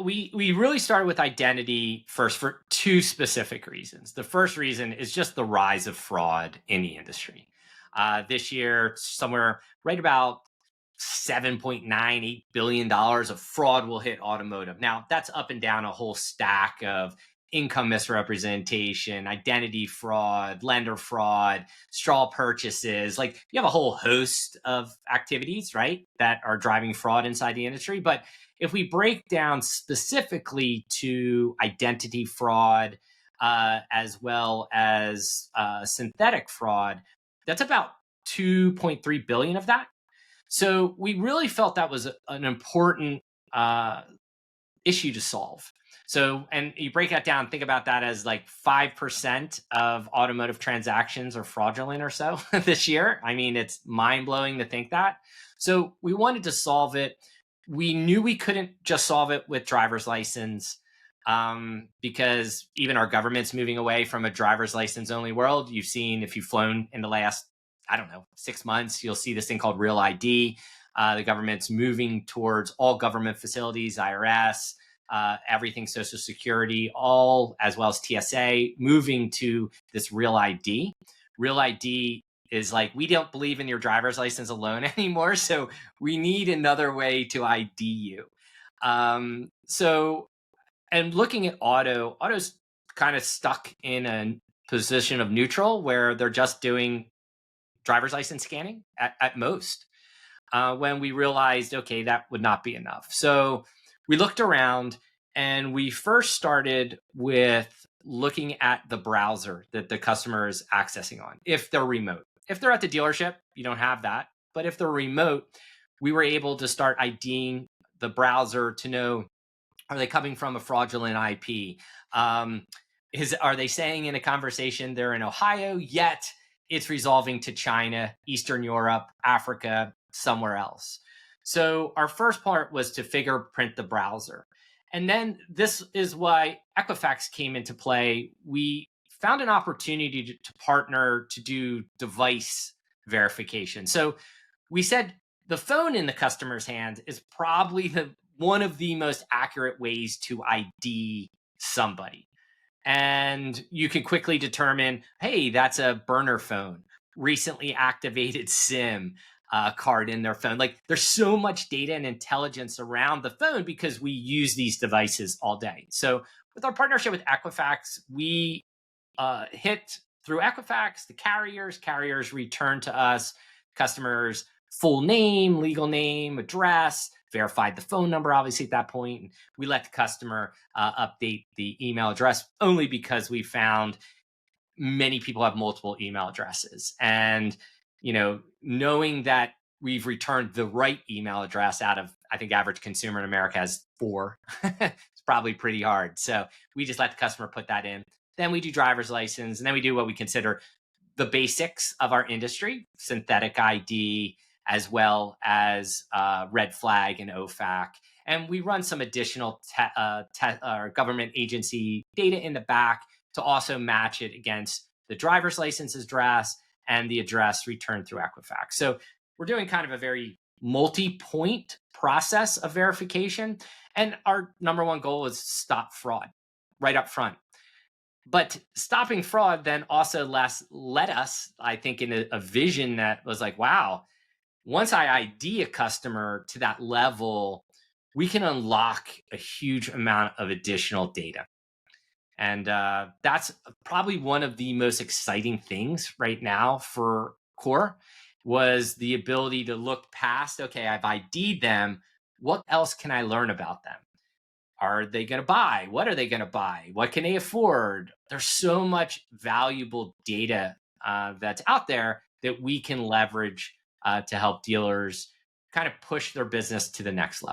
we really started with identity first for two specific reasons. The first reason is just the rise of fraud in the industry. This year, somewhere right about $7.98 billion of fraud will hit automotive. Now, that's up and down a whole stack of income misrepresentation, identity fraud, lender fraud, straw purchases. Like you have a whole host of activities, right, that are driving fraud inside the industry. But if we break down specifically to identity fraud, as well as synthetic fraud, that's about 2.3 billion of that. So we really felt that was an important issue to solve. So, and you break that down, think about that as like 5% of automotive transactions are fraudulent or so this year. I mean, it's mind blowing to think that. So we wanted to solve it. We knew we couldn't just solve it with driver's license, because even our government's moving away from a driver's license only world. You've seen, if you've flown in the last, I don't know, 6 months, you'll see this thing called Real ID. The government's moving towards all government facilities, IRS, everything, Social Security, all as well as TSA, moving to this Real ID. Real ID is like, we don't believe in your driver's license alone anymore, so we need another way to ID you. And looking at auto's kind of stuck in a position of neutral where they're just doing driver's license scanning at most. When we realized, okay, that would not be enough. So we looked around and we first started with looking at the browser that the customer is accessing on, if they're remote. If they're at the dealership, you don't have that. But if they're remote, we were able to start IDing the browser to know, are they coming from a fraudulent IP? Are they saying in a conversation they're in Ohio, yet it's resolving to China, Eastern Europe, Africa, somewhere else? So our first part was to fingerprint the browser. And then this is why Equifax came into play. We found an opportunity to partner to do device verification. So we said the phone in the customer's hand is probably one of the most accurate ways to ID somebody. And you can quickly determine, hey, that's a burner phone, recently activated SIM card in their phone. Like there's so much data and intelligence around the phone because we use these devices all day. So with our partnership with Equifax, we hit through Equifax, the carriers return to us customers' full name, legal name, address, verified the phone number, obviously, at that point. We let the customer update the email address only because we found many people have multiple email addresses. And, knowing that we've returned the right email address out of, I think, average consumer in America has 4, it's probably pretty hard. So we just let the customer put that in. Then we do driver's license, and then we do what we consider the basics of our industry, synthetic ID, as well as red flag and OFAC. And we run some additional government agency data in the back to also match it against the driver's license address and the address returned through Equifax. So we're doing kind of a very multi-point process of verification. And our number one goal is stop fraud right up front. But stopping fraud then also led us, I think, in a vision that was like, wow, once I ID a customer to that level, we can unlock a huge amount of additional data. And that's probably one of the most exciting things right now for Core, was the ability to look past, okay, I've ID'd them. What else can I learn about them? Are they going to buy? What are they going to buy? What can they afford? There's so much valuable data that's out there that we can leverage to help dealers kind of push their business to the next level.